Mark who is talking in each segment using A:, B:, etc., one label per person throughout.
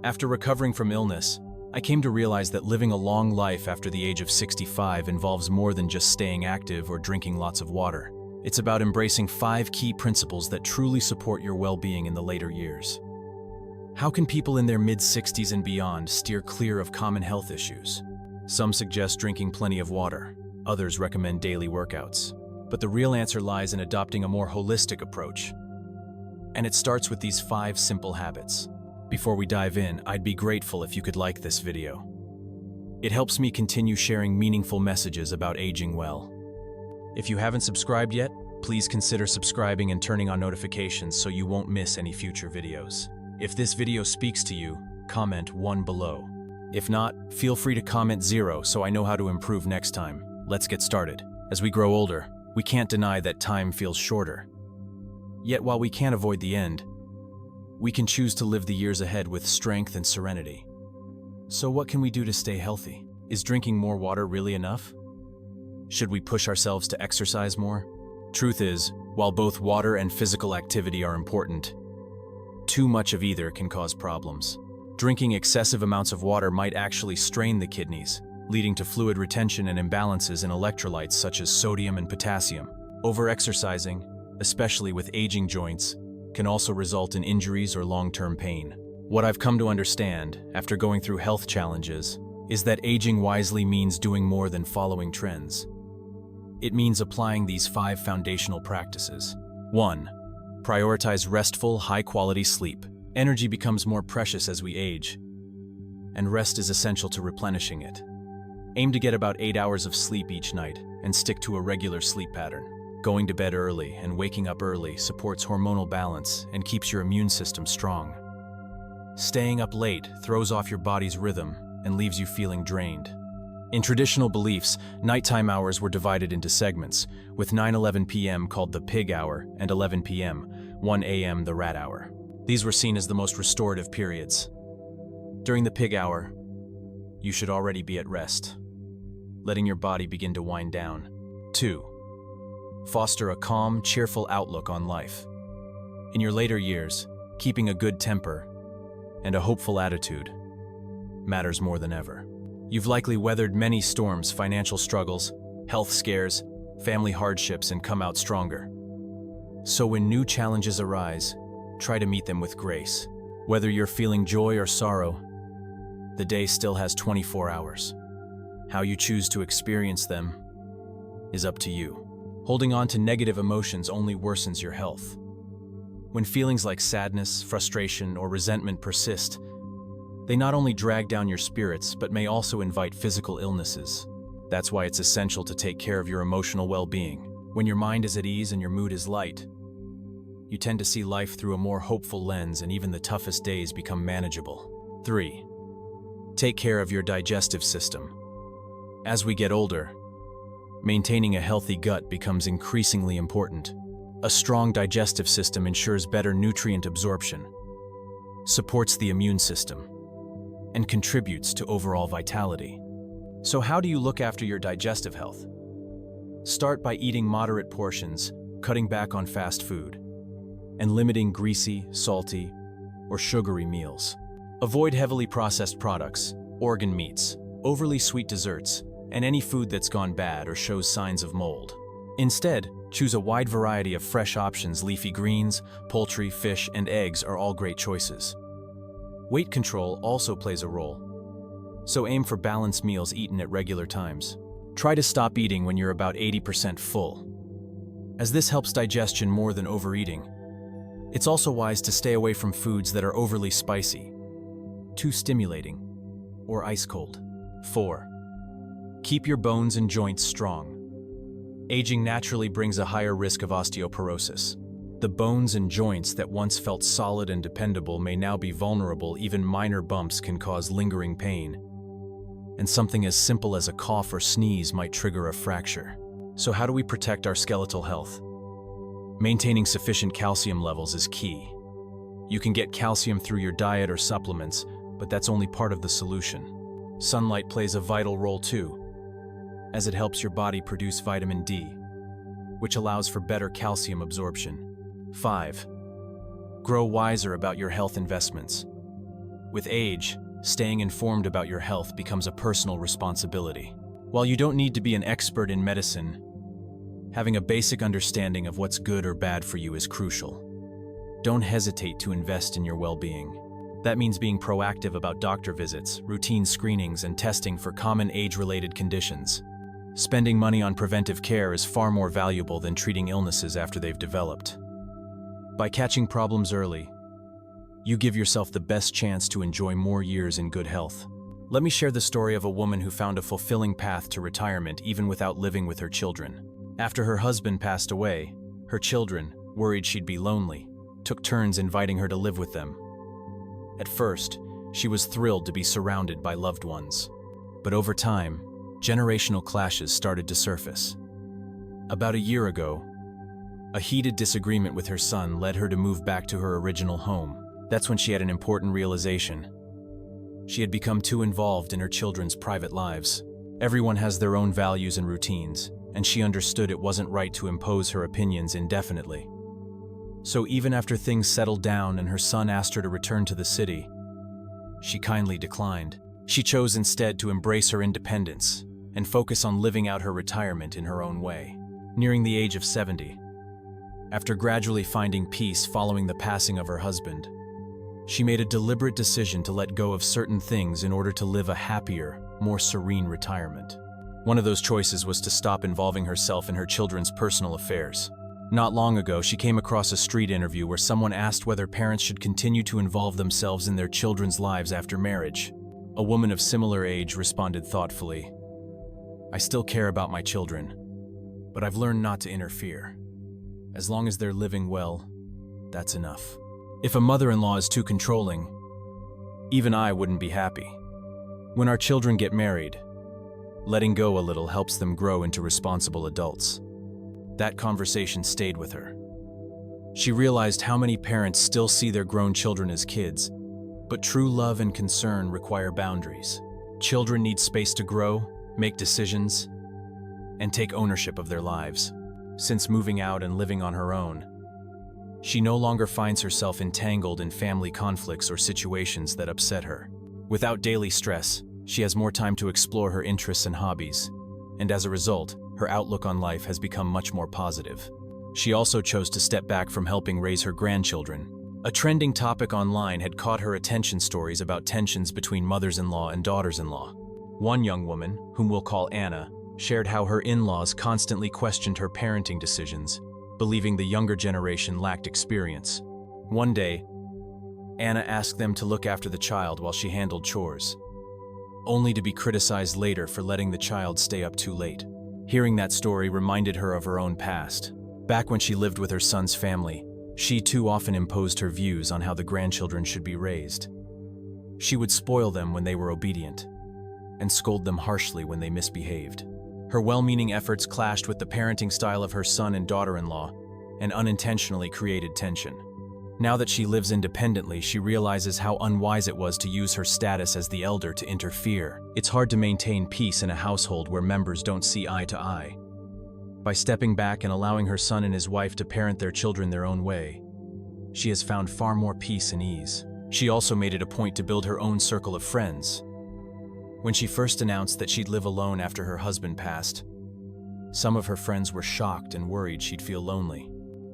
A: After recovering from illness, I came to realize that living a long life after the age of 65 involves more than just staying active or drinking lots of water. It's about embracing 5 key principles that truly support your well-being in the later years. How can people in their mid-60s and beyond steer clear of common health issues? Some suggest drinking plenty of water. Others recommend daily workouts. But the real answer lies in adopting a more holistic approach. And it starts with these 5 simple habits. Before we dive in, I'd be grateful if you could like this video. It helps me continue sharing meaningful messages about aging well. If you haven't subscribed yet, please consider subscribing and turning on notifications so you won't miss any future videos. If this video speaks to you, comment 1 below. If not, feel free to comment 0 so I know how to improve next time. Let's get started. As we grow older, we can't deny that time feels shorter. Yet while we can't avoid the end, we can choose to live the years ahead with strength and serenity. So what can we do to stay healthy? Is drinking more water really enough? Should we push ourselves to exercise more? Truth is, while both water and physical activity are important, too much of either can cause problems. Drinking excessive amounts of water might actually strain the kidneys, leading to fluid retention and imbalances in electrolytes such as sodium and potassium. Overexercising, especially with aging joints, can also result in injuries or long-term pain. What I've come to understand, after going through health challenges, is that aging wisely means doing more than following trends. It means applying these 5 foundational practices. 1. Prioritize restful, high-quality sleep. Energy becomes more precious as we age, and rest is essential to replenishing it. Aim to get about 8 hours of sleep each night and stick to a regular sleep pattern. Going to bed early and waking up early supports hormonal balance and keeps your immune system strong. Staying up late throws off your body's rhythm and leaves you feeling drained. In traditional beliefs, nighttime hours were divided into segments, with 9:11 p.m. called the pig hour and 11 p.m., 1 a.m. the rat hour. These were seen as the most restorative periods. During the pig hour, you should already be at rest, letting your body begin to wind down. 2. Foster a calm, cheerful outlook on life. In your later years, keeping a good temper and a hopeful attitude matters more than ever. You've likely weathered many storms, financial struggles, health scares, family hardships, and come out stronger. So when new challenges arise, try to meet them with grace. Whether you're feeling joy or sorrow, the day still has 24 hours. How you choose to experience them is up to you. Holding on to negative emotions only worsens your health. When feelings like sadness, frustration, or resentment persist, they not only drag down your spirits, but may also invite physical illnesses. That's why it's essential to take care of your emotional well-being. When your mind is at ease and your mood is light, you tend to see life through a more hopeful lens, and even the toughest days become manageable. 3. Take care of your digestive system. As we get older, maintaining a healthy gut becomes increasingly important. A strong digestive system ensures better nutrient absorption, supports the immune system, and contributes to overall vitality. So how do you look after your digestive health? Start by eating moderate portions, cutting back on fast food, and limiting greasy, salty, or sugary meals. Avoid heavily processed products, organ meats, overly sweet desserts, and any food that's gone bad or shows signs of mold. Instead, choose a wide variety of fresh options. Leafy greens, poultry, fish, and eggs are all great choices. Weight control also plays a role, so aim for balanced meals eaten at regular times. Try to stop eating when you're about 80% full, as this helps digestion more than overeating. It's also wise to stay away from foods that are overly spicy, too stimulating, or ice cold. 4. Keep your bones and joints strong. Aging naturally brings a higher risk of osteoporosis. The bones and joints that once felt solid and dependable may now be vulnerable. Even minor bumps can cause lingering pain, and something as simple as a cough or sneeze might trigger a fracture. So how do we protect our skeletal health? Maintaining sufficient calcium levels is key. You can get calcium through your diet or supplements, but that's only part of the solution. Sunlight plays a vital role too, as it helps your body produce vitamin D, which allows for better calcium absorption. 5. Grow wiser about your health investments. With age, staying informed about your health becomes a personal responsibility. While you don't need to be an expert in medicine, having a basic understanding of what's good or bad for you is crucial. Don't hesitate to invest in your well-being. That means being proactive about doctor visits, routine screenings, and testing for common age-related conditions. Spending money on preventive care is far more valuable than treating illnesses after they've developed. By catching problems early, you give yourself the best chance to enjoy more years in good health. Let me share the story of a woman who found a fulfilling path to retirement even without living with her children. After her husband passed away, her children, worried she'd be lonely, took turns inviting her to live with them. At first, she was thrilled to be surrounded by loved ones. But over time, generational clashes started to surface. About a year ago, a heated disagreement with her son led her to move back to her original home. That's when she had an important realization. She had become too involved in her children's private lives. Everyone has their own values and routines, and she understood it wasn't right to impose her opinions indefinitely. So even after things settled down and her son asked her to return to the city, she kindly declined. She chose instead to embrace her independence and focus on living out her retirement in her own way. Nearing the age of 70, after gradually finding peace following the passing of her husband, she made a deliberate decision to let go of certain things in order to live a happier, more serene retirement. One of those choices was to stop involving herself in her children's personal affairs. Not long ago, she came across a street interview where someone asked whether parents should continue to involve themselves in their children's lives after marriage. A woman of similar age responded thoughtfully, "I still care about my children, but I've learned not to interfere. As long as they're living well, that's enough. If a mother-in-law is too controlling, even I wouldn't be happy. When our children get married, letting go a little helps them grow into responsible adults." That conversation stayed with her. She realized how many parents still see their grown children as kids, but true love and concern require boundaries. Children need space to grow, make decisions, and take ownership of their lives. Since moving out and living on her own, she no longer finds herself entangled in family conflicts or situations that upset her. Without daily stress, she has more time to explore her interests and hobbies, and as a result, her outlook on life has become much more positive. She also chose to step back from helping raise her grandchildren. A trending topic online had caught her attention: stories about tensions between mothers-in-law and daughters-in-law. One young woman, whom we'll call Anna, shared how her in-laws constantly questioned her parenting decisions, believing the younger generation lacked experience. One day, Anna asked them to look after the child while she handled chores, only to be criticized later for letting the child stay up too late. Hearing that story reminded her of her own past. Back when she lived with her son's family, she too often imposed her views on how the grandchildren should be raised. She would spoil them when they were obedient, and scold them harshly when they misbehaved. Her well-meaning efforts clashed with the parenting style of her son and daughter-in-law, and unintentionally created tension. Now that she lives independently, she realizes how unwise it was to use her status as the elder to interfere. It's hard to maintain peace in a household where members don't see eye to eye. By stepping back and allowing her son and his wife to parent their children their own way, she has found far more peace and ease. She also made it a point to build her own circle of friends. When she first announced that she'd live alone after her husband passed, some of her friends were shocked and worried she'd feel lonely.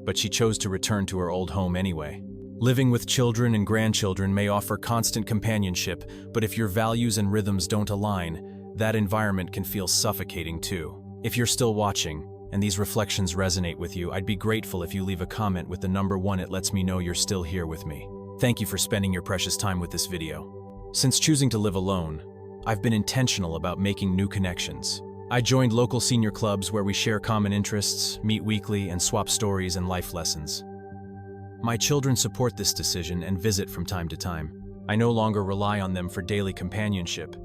A: But she chose to return to her old home anyway. Living with children and grandchildren may offer constant companionship, but if your values and rhythms don't align, that environment can feel suffocating too. If you're still watching, and these reflections resonate with you, I'd be grateful if you leave a comment with the number 1. It lets me know you're still here with me. Thank you for spending your precious time with this video. Since choosing to live alone, I've been intentional about making new connections. I joined local senior clubs where we share common interests, meet weekly, and swap stories and life lessons. My children support this decision and visit from time to time. I no longer rely on them for daily companionship,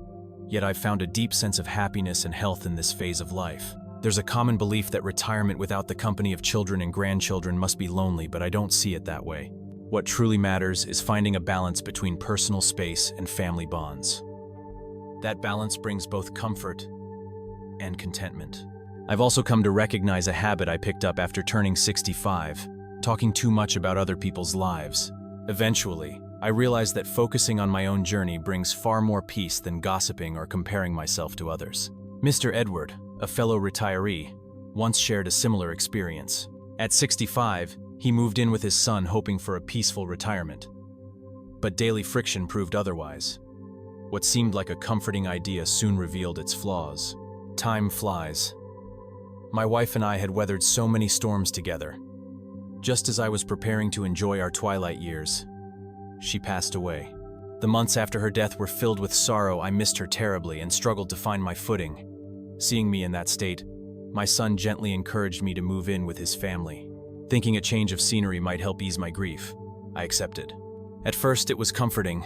A: yet I've found a deep sense of happiness and health in this phase of life. There's a common belief that retirement without the company of children and grandchildren must be lonely, but I don't see it that way. What truly matters is finding a balance between personal space and family bonds. That balance brings both comfort and contentment. I've also come to recognize a habit I picked up after turning 65, talking too much about other people's lives. Eventually, I realized that focusing on my own journey brings far more peace than gossiping or comparing myself to others. Mr. Edward, a fellow retiree, once shared a similar experience. At 65, he moved in with his son hoping for a peaceful retirement. But daily friction proved otherwise. What seemed like a comforting idea soon revealed its flaws. Time flies. My wife and I had weathered so many storms together. Just as I was preparing to enjoy our twilight years, she passed away. The months after her death were filled with sorrow. I missed her terribly and struggled to find my footing. Seeing me in that state, my son gently encouraged me to move in with his family. Thinking a change of scenery might help ease my grief, I accepted. At first, it was comforting.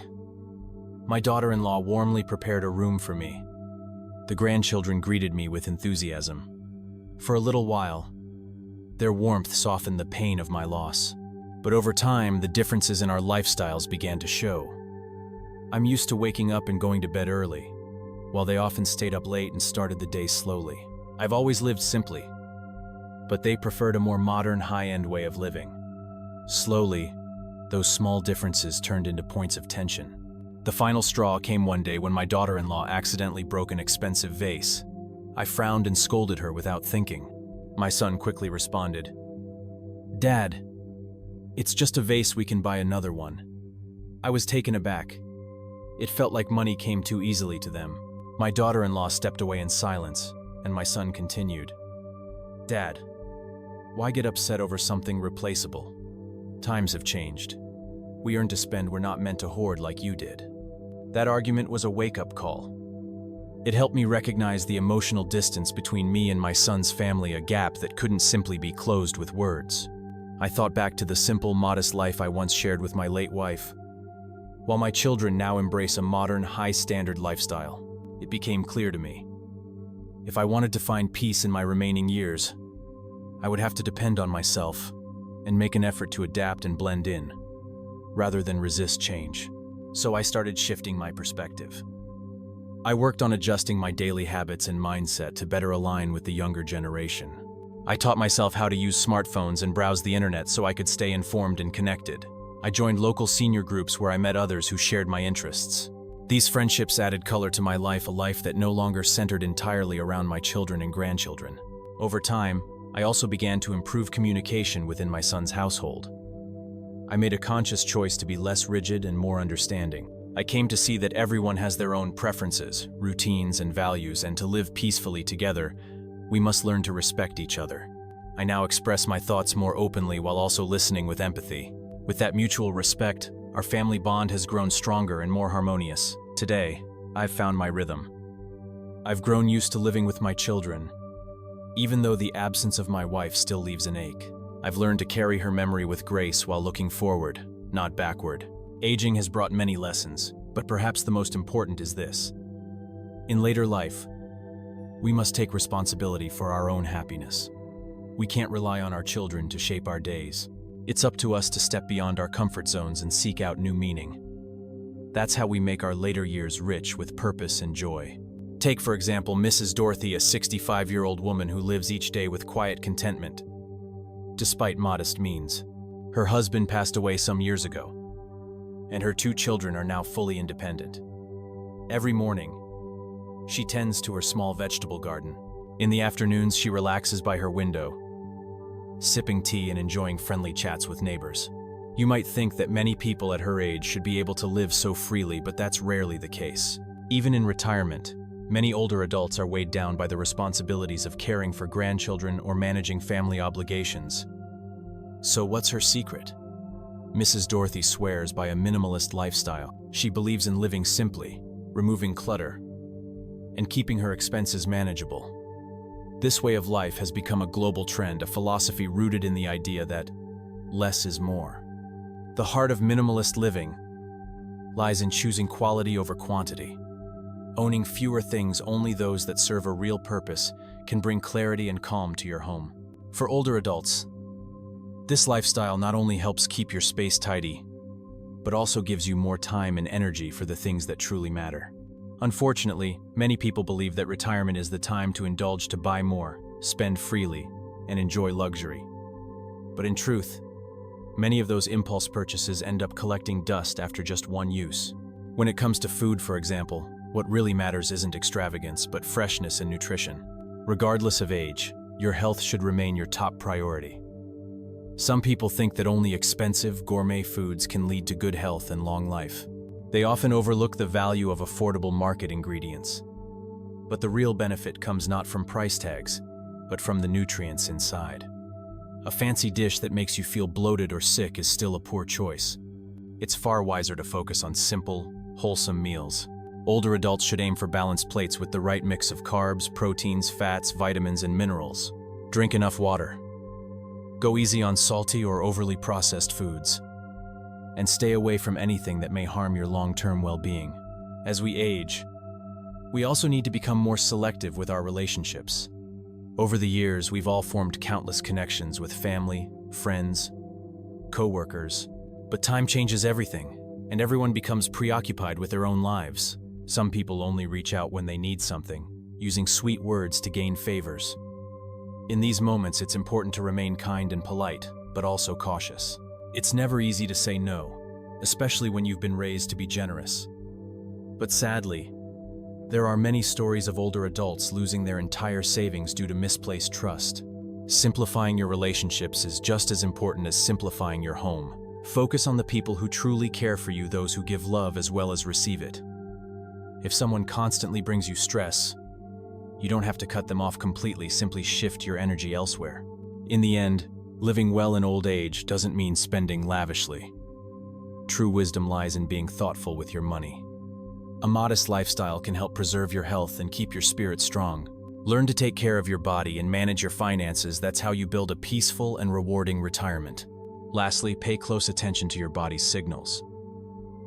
A: My daughter-in-law warmly prepared a room for me. The grandchildren greeted me with enthusiasm. For a little while, their warmth softened the pain of my loss. But over time, the differences in our lifestyles began to show. I'm used to waking up and going to bed early, while they often stayed up late and started the day slowly. I've always lived simply, but they preferred a more modern, high-end way of living. Slowly, those small differences turned into points of tension. The final straw came one day when my daughter-in-law accidentally broke an expensive vase. I frowned and scolded her without thinking. My son quickly responded, "Dad, it's just a vase, we can buy another one." I was taken aback. It felt like money came too easily to them. My daughter-in-law stepped away in silence, and my son continued, "Dad, why get upset over something replaceable? Times have changed. We earn to spend, we're not meant to hoard like you did." That argument was a wake-up call. It helped me recognize the emotional distance between me and my son's family, a gap that couldn't simply be closed with words. I thought back to the simple, modest life I once shared with my late wife. While my children now embrace a modern, high-standard lifestyle, it became clear to me. If I wanted to find peace in my remaining years, I would have to depend on myself and make an effort to adapt and blend in, rather than resist change. So I started shifting my perspective. I worked on adjusting my daily habits and mindset to better align with the younger generation. I taught myself how to use smartphones and browse the internet so I could stay informed and connected. I joined local senior groups where I met others who shared my interests. These friendships added color to my life, a life that no longer centered entirely around my children and grandchildren. Over time, I also began to improve communication within my son's household. I made a conscious choice to be less rigid and more understanding. I came to see that everyone has their own preferences, routines, and values, and to live peacefully together, we must learn to respect each other. I now express my thoughts more openly while also listening with empathy. With that mutual respect, our family bond has grown stronger and more harmonious. Today, I've found my rhythm. I've grown used to living with my children, even though the absence of my wife still leaves an ache. I've learned to carry her memory with grace while looking forward, not backward. Aging has brought many lessons, but perhaps the most important is this. In later life, we must take responsibility for our own happiness. We can't rely on our children to shape our days. It's up to us to step beyond our comfort zones and seek out new meaning. That's how we make our later years rich with purpose and joy. Take, for example, Mrs. Dorothy, a 65-year-old woman who lives each day with quiet contentment, despite modest means. Her husband passed away some years ago, and her 2 children are now fully independent. Every morning, she tends to her small vegetable garden. In the afternoons, she relaxes by her window, sipping tea and enjoying friendly chats with neighbors. You might think that many people at her age should be able to live so freely, but that's rarely the case. Even in retirement, many older adults are weighed down by the responsibilities of caring for grandchildren or managing family obligations. So what's her secret? Mrs. Dorothy swears by a minimalist lifestyle. She believes in living simply, removing clutter, and keeping her expenses manageable. This way of life has become a global trend, a philosophy rooted in the idea that less is more. The heart of minimalist living lies in choosing quality over quantity. Owning fewer things, only those that serve a real purpose, can bring clarity and calm to your home. For older adults, this lifestyle not only helps keep your space tidy, but also gives you more time and energy for the things that truly matter. Unfortunately, many people believe that retirement is the time to indulge, to buy more, spend freely, and enjoy luxury. But in truth, Many of those impulse purchases end up collecting dust after just one use. When it comes to food, for example, what really matters isn't extravagance, but freshness and nutrition. Regardless of age, your health should remain your top priority. Some people think that only expensive, gourmet foods can lead to good health and long life. They often overlook the value of affordable market ingredients. But the real benefit comes not from price tags, but from the nutrients inside. A fancy dish that makes you feel bloated or sick is still a poor choice. It's far wiser to focus on simple, wholesome meals. Older adults should aim for balanced plates with the right mix of carbs, proteins, fats, vitamins, and minerals. Drink enough water. Go easy on salty or overly processed foods. And stay away from anything that may harm your long-term well-being. As we age, we also need to become more selective with our relationships. Over the years, we've all formed countless connections with family, friends, co-workers. But time changes everything, and everyone becomes preoccupied with their own lives. Some people only reach out when they need something, using sweet words to gain favors. In these moments, it's important to remain kind and polite, but also cautious. It's never easy to say no, especially when you've been raised to be generous. But sadly, there are many stories of older adults losing their entire savings due to misplaced trust. Simplifying your relationships is just as important as simplifying your home. Focus on the people who truly care for you, those who give love as well as receive it. If someone constantly brings you stress, you don't have to cut them off completely, simply shift your energy elsewhere. In the end, living well in old age doesn't mean spending lavishly. True wisdom lies in being thoughtful with your money. A modest lifestyle can help preserve your health and keep your spirit strong. Learn to take care of your body and manage your finances. That's how you build a peaceful and rewarding retirement. Lastly, pay close attention to your body's signals.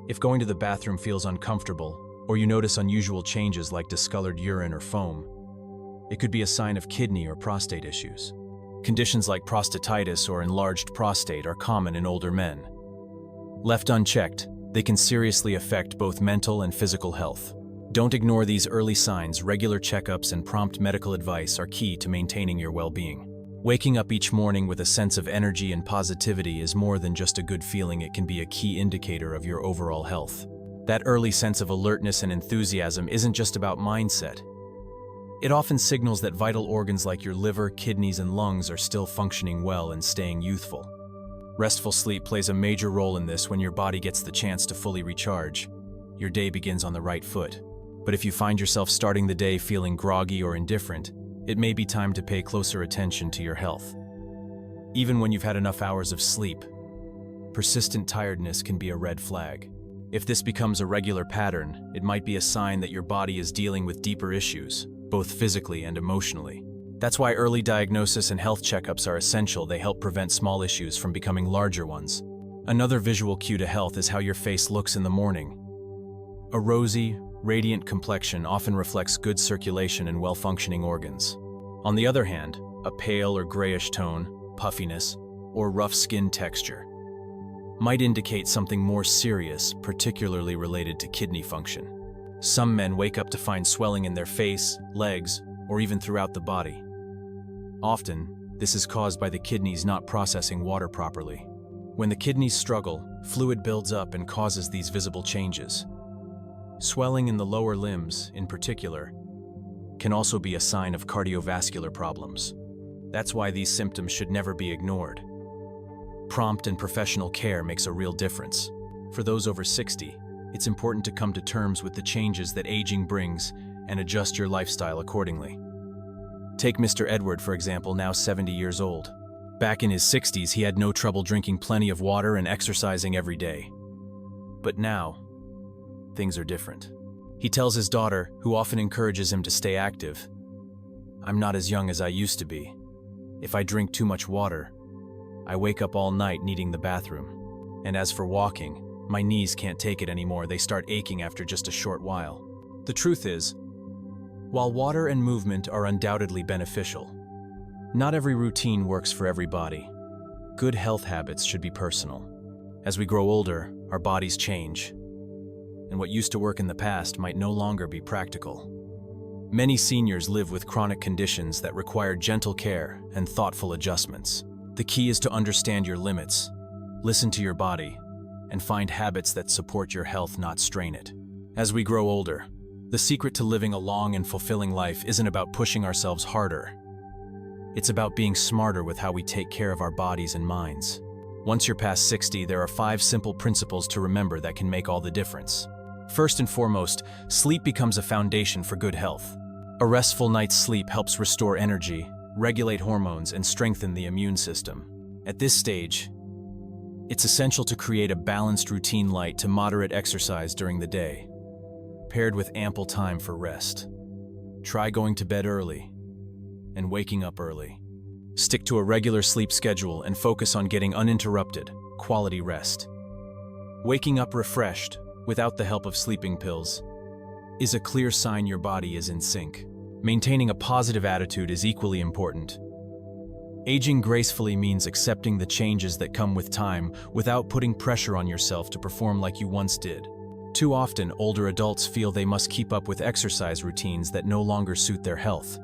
A: If going to the bathroom feels uncomfortable, or you notice unusual changes like discolored urine or foam, it could be a sign of kidney or prostate issues. Conditions like prostatitis or enlarged prostate are common in older men. Left unchecked, they can seriously affect both mental and physical health. Don't ignore these early signs. Regular checkups and prompt medical advice are key to maintaining your well-being. Waking up each morning with a sense of energy and positivity is more than just a good feeling. It can be a key indicator of your overall health. That early sense of alertness and enthusiasm isn't just about mindset. It often signals that vital organs like your liver, kidneys, and lungs are still functioning well and staying youthful. Restful sleep plays a major role in this. When your body gets the chance to fully recharge, your day begins on the right foot. But if you find yourself starting the day feeling groggy or indifferent, it may be time to pay closer attention to your health. Even when you've had enough hours of sleep, persistent tiredness can be a red flag. If this becomes a regular pattern, it might be a sign that your body is dealing with deeper issues, both physically and emotionally. That's why early diagnosis and health checkups are essential. They help prevent small issues from becoming larger ones. Another visual cue to health is how your face looks in the morning. A rosy, radiant complexion often reflects good circulation and well-functioning organs. On the other hand, a pale or grayish tone, puffiness, or rough skin texture might indicate something more serious, particularly related to kidney function. Some men wake up to find swelling in their face, legs, or even throughout the body. Often, this is caused by the kidneys not processing water properly. When the kidneys struggle, fluid builds up and causes these visible changes. Swelling in the lower limbs, in particular, can also be a sign of cardiovascular problems. That's why these symptoms should never be ignored. Prompt and professional care makes a real difference. For those over 60, it's important to come to terms with the changes that aging brings and adjust your lifestyle accordingly. Take Mr. Edward, for example, now 70 years old. Back in his 60s, he had no trouble drinking plenty of water and exercising every day. But now, things are different. He tells his daughter, who often encourages him to stay active, "I'm not as young as I used to be. If I drink too much water, I wake up all night needing the bathroom. And as for walking, my knees can't take it anymore. They start aching after just a short while." The truth is, while water and movement are undoubtedly beneficial, not every routine works for every body. Good health habits should be personal. As we grow older, our bodies change, and what used to work in the past might no longer be practical. Many seniors live with chronic conditions that require gentle care and thoughtful adjustments. The key is to understand your limits listen to your body, and find habits that support your health, not strain it. As we grow older, the secret to living a long and fulfilling life isn't about pushing ourselves harder. It's about being smarter with how we take care of our bodies and minds. Once you're past 60, there are 5 simple principles to remember that can make all the difference. First and foremost, sleep becomes a foundation for good health. A restful night's sleep helps restore energy, regulate hormones, and strengthen the immune system. At this stage, it's essential to create a balanced routine, light to moderate exercise during the day, paired with ample time for rest. Try going to bed early and waking up early. Stick to a regular sleep schedule and focus on getting uninterrupted, quality rest. Waking up refreshed, without the help of sleeping pills, is a clear sign your body is in sync. Maintaining a positive attitude is equally important. Aging gracefully means accepting the changes that come with time without putting pressure on yourself to perform like you once did. Too often, older adults feel they must keep up with exercise routines that no longer suit their health.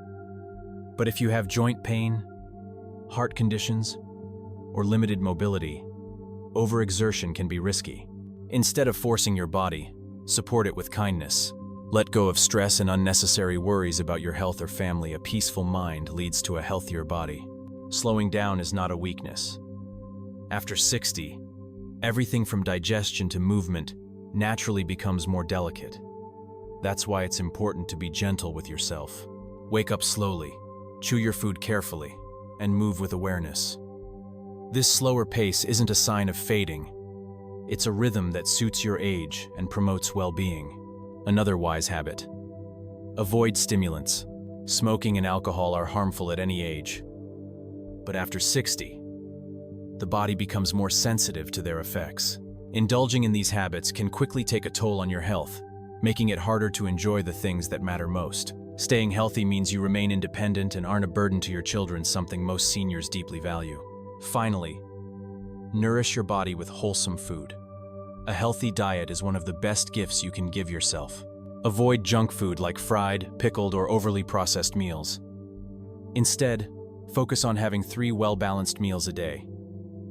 A: But if you have joint pain, heart conditions, or limited mobility, overexertion can be risky. Instead of forcing your body, support it with kindness. Let go of stress and unnecessary worries about your health or family. A peaceful mind leads to a healthier body. Slowing down is not a weakness. After 60, everything from digestion to movement naturally becomes more delicate. That's why it's important to be gentle with yourself. Wake up slowly, chew your food carefully, and move with awareness. This slower pace isn't a sign of fading. It's a rhythm that suits your age and promotes well-being. Another wise habit: avoid stimulants. Smoking and alcohol are harmful at any age. But after 60, the body becomes more sensitive to their effects. Indulging in these habits can quickly take a toll on your health, making it harder to enjoy the things that matter most. Staying healthy means you remain independent and aren't a burden to your children, something most seniors deeply value. Finally, nourish your body with wholesome food. A healthy diet is one of the best gifts you can give yourself. Avoid junk food like fried, pickled, or overly processed meals. Instead, focus on having 3 well-balanced meals a day.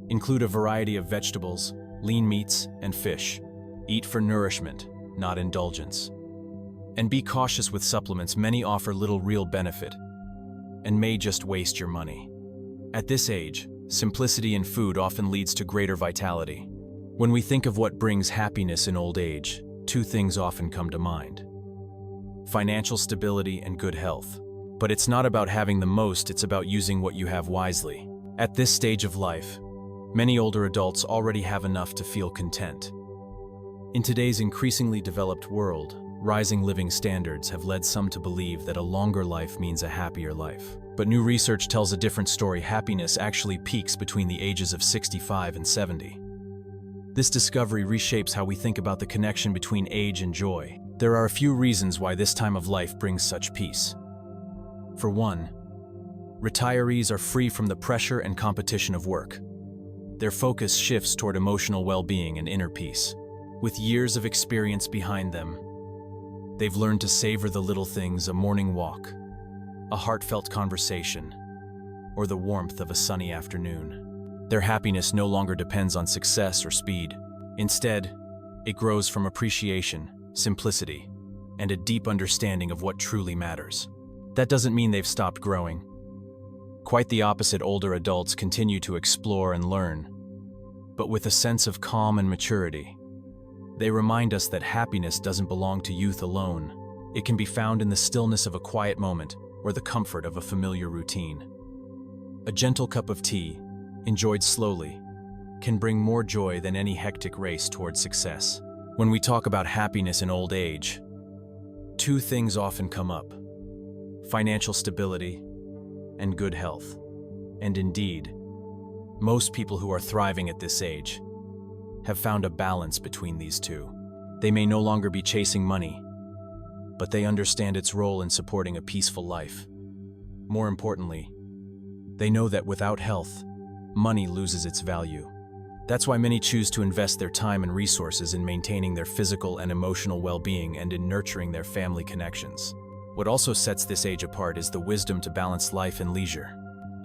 A: Include a variety of vegetables, lean meats, and fish. Eat for nourishment, not indulgence. And be cautious with supplements. Many offer little real benefit and may just waste your money. At this age, simplicity in food often leads to greater vitality. When we think of what brings happiness in old age, 2 things often come to mind: financial stability and good health. But it's not about having the most, it's about using what you have wisely. At this stage of life, many older adults already have enough to feel content. In today's increasingly developed world, rising living standards have led some to believe that a longer life means a happier life. But new research tells a different story. Happiness actually peaks between the ages of 65 and 70. This discovery reshapes how we think about the connection between age and joy. There are a few reasons why this time of life brings such peace. For one, retirees are free from the pressure and competition of work. Their focus shifts toward emotional well-being and inner peace. With years of experience behind them, they've learned to savor the little things: a morning walk, a heartfelt conversation, or the warmth of a sunny afternoon. Their happiness no longer depends on success or speed. Instead, it grows from appreciation, simplicity, and a deep understanding of what truly matters. That doesn't mean they've stopped growing. Quite the opposite, older adults continue to explore and learn, but with a sense of calm and maturity. They remind us that happiness doesn't belong to youth alone. It can be found in the stillness of a quiet moment or the comfort of a familiar routine. A gentle cup of tea, enjoyed slowly, can bring more joy than any hectic race toward success. When we talk about happiness in old age, 2 things often come up: financial stability and good health. And indeed, most people who are thriving at this age have found a balance between these 2. They may no longer be chasing money, but they understand its role in supporting a peaceful life. More importantly, they know that without health, money loses its value. That's why many choose to invest their time and resources in maintaining their physical and emotional well-being and in nurturing their family connections. What also sets this age apart is the wisdom to balance life and leisure.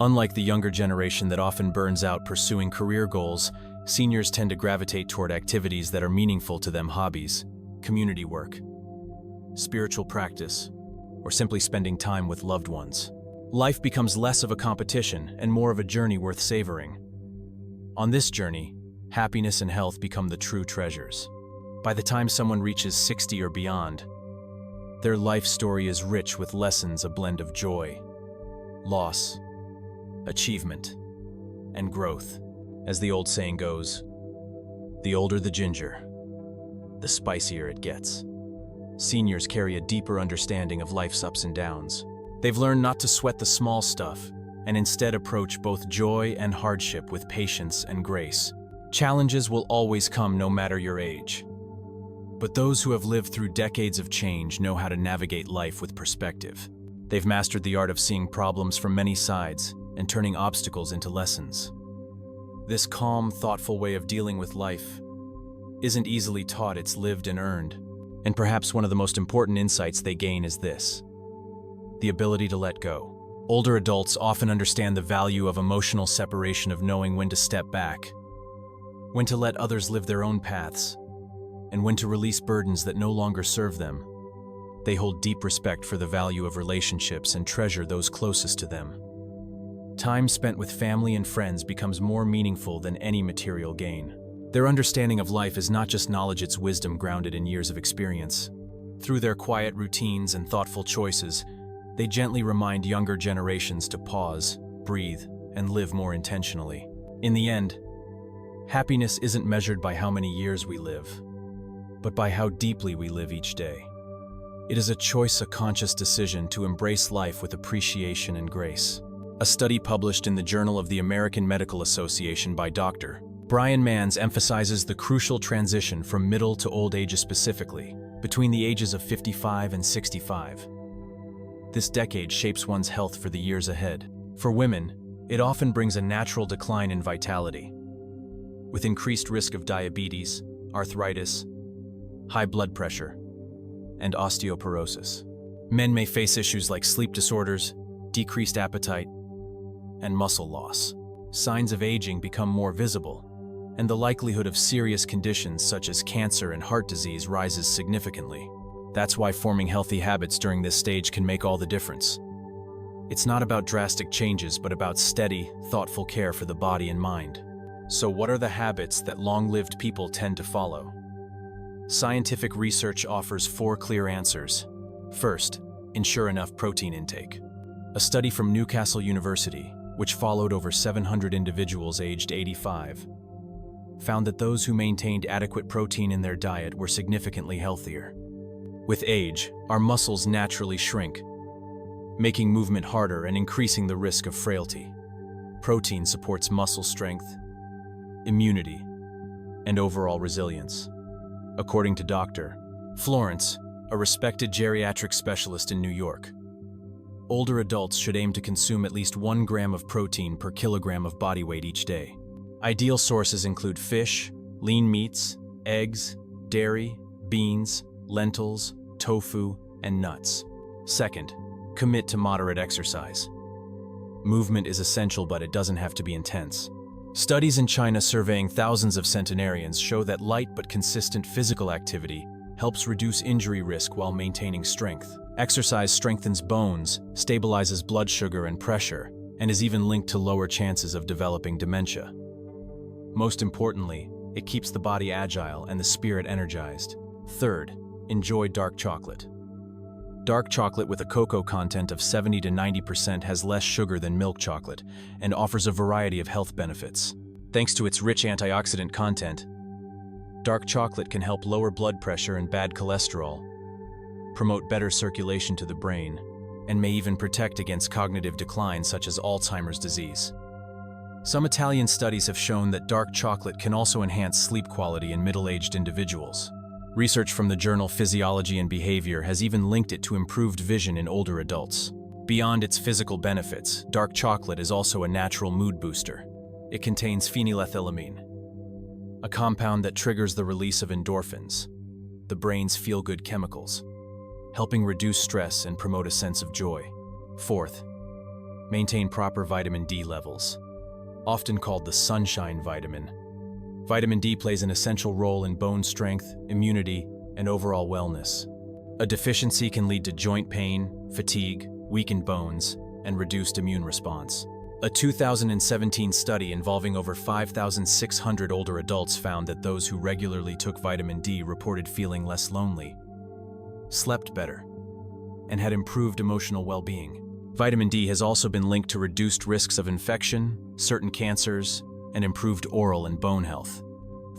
A: Unlike the younger generation that often burns out pursuing career goals, seniors tend to gravitate toward activities that are meaningful to them: hobbies, community work, spiritual practice, or simply spending time with loved ones. Life becomes less of a competition and more of a journey worth savoring. On this journey, happiness and health become the true treasures. By the time someone reaches 60 or beyond, their life story is rich with lessons, a blend of joy, loss, achievement, and growth. As the old saying goes, the older the ginger, the spicier it gets. Seniors carry a deeper understanding of life's ups and downs. They've learned not to sweat the small stuff and instead approach both joy and hardship with patience and grace. Challenges will always come no matter your age. But those who have lived through decades of change know how to navigate life with perspective. They've mastered the art of seeing problems from many sides and turning obstacles into lessons. This calm, thoughtful way of dealing with life isn't easily taught, it's lived and earned. And perhaps one of the most important insights they gain is this: the ability to let go. Older adults often understand the value of emotional separation, of knowing when to step back, when to let others live their own paths, and when to release burdens that no longer serve them. They hold deep respect for the value of relationships and treasure those closest to them. Time spent with family and friends becomes more meaningful than any material gain. Their understanding of life is not just knowledge, it's wisdom grounded in years of experience. Through their quiet routines and thoughtful choices, they gently remind younger generations to pause, breathe, and live more intentionally. In the end, happiness isn't measured by how many years we live, but by how deeply we live each day. It is a choice, a conscious decision to embrace life with appreciation and grace. A study published in the Journal of the American Medical Association by Dr. Brian Manns emphasizes the crucial transition from middle to old age, specifically between the ages of 55 and 65. This decade shapes one's health for the years ahead. For women, it often brings a natural decline in vitality, with increased risk of diabetes, arthritis, high blood pressure, and osteoporosis. Men may face issues like sleep disorders, decreased appetite, and muscle loss. Signs of aging become more visible, and the likelihood of serious conditions such as cancer and heart disease rises significantly. That's why forming healthy habits during this stage can make all the difference. It's not about drastic changes, but about steady, thoughtful care for the body and mind. So what are the habits that long-lived people tend to follow? Scientific research offers 4 clear answers. First, ensure enough protein intake. A study from Newcastle University, which followed over 700 individuals aged 85, found that those who maintained adequate protein in their diet were significantly healthier. With age, our muscles naturally shrink, making movement harder and increasing the risk of frailty. Protein supports muscle strength, immunity, and overall resilience. According to Dr. Florence, a respected geriatric specialist in New York, older adults should aim to consume at least 1 gram of protein per kilogram of body weight each day. Ideal sources include fish, lean meats, eggs, dairy, beans, lentils, tofu, and nuts. Second, commit to moderate exercise. Movement is essential, but it doesn't have to be intense. Studies in China surveying thousands of centenarians show that light but consistent physical activity helps reduce injury risk while maintaining strength. Exercise strengthens bones, stabilizes blood sugar and pressure, and is even linked to lower chances of developing dementia. Most importantly, it keeps the body agile and the spirit energized. Third, enjoy dark chocolate. Dark chocolate with a cocoa content of 70 to 90% has less sugar than milk chocolate and offers a variety of health benefits. Thanks to its rich antioxidant content, dark chocolate can help lower blood pressure and bad cholesterol, promote better circulation to the brain, and may even protect against cognitive decline such as Alzheimer's disease. Some Italian studies have shown that dark chocolate can also enhance sleep quality in middle-aged individuals. Research from the journal Physiology and Behavior has even linked it to improved vision in older adults. Beyond its physical benefits, dark chocolate is also a natural mood booster. It contains phenylethylamine, a compound that triggers the release of endorphins, the brain's feel-good chemicals, helping reduce stress and promote a sense of joy. Fourth, maintain proper vitamin D levels. Often called the sunshine vitamin, Vitamin D plays an essential role in bone strength, immunity, and overall wellness. A deficiency can lead to joint pain, fatigue, weakened bones, and reduced immune response. A 2017 study involving over 5,600 older adults found that those who regularly took vitamin D reported feeling less lonely, slept better, and had improved emotional well-being. Vitamin D has also been linked to reduced risks of infection, certain cancers, and improved oral and bone health.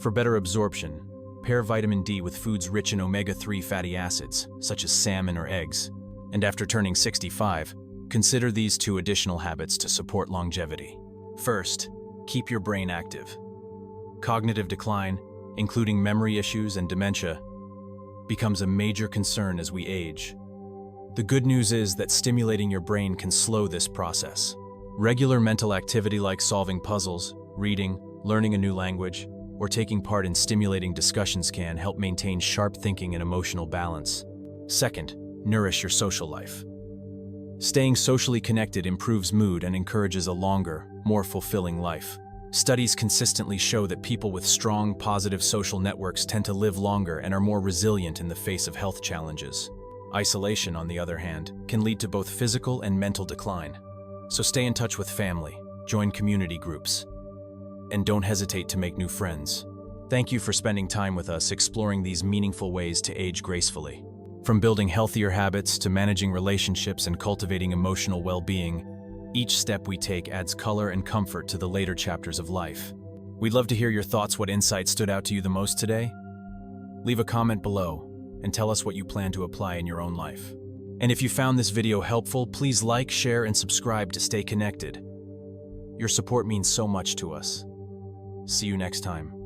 A: For better absorption, pair vitamin D with foods rich in omega-3 fatty acids, such as salmon or eggs. And after turning 65, consider these 2 additional habits to support longevity. First, keep your brain active. Cognitive decline, including memory issues and dementia, becomes a major concern as we age. The good news is that stimulating your brain can slow this process. Regular mental activity like solving puzzles, reading, learning a new language, or taking part in stimulating discussions can help maintain sharp thinking and emotional balance. Second, nourish your social life. Staying socially connected improves mood and encourages a longer, more fulfilling life. Studies consistently show that people with strong, positive social networks tend to live longer and are more resilient in the face of health challenges. Isolation, on the other hand, can lead to both physical and mental decline. So stay in touch with family, join community groups, and don't hesitate to make new friends. Thank you for spending time with us exploring these meaningful ways to age gracefully. From building healthier habits to managing relationships and cultivating emotional well-being, each step we take adds color and comfort to the later chapters of life. We'd love to hear your thoughts. What insights stood out to you the most today? Leave a comment below and tell us what you plan to apply in your own life. And if you found this video helpful, please like, share, and subscribe to stay connected. Your support means so much to us. See you next time.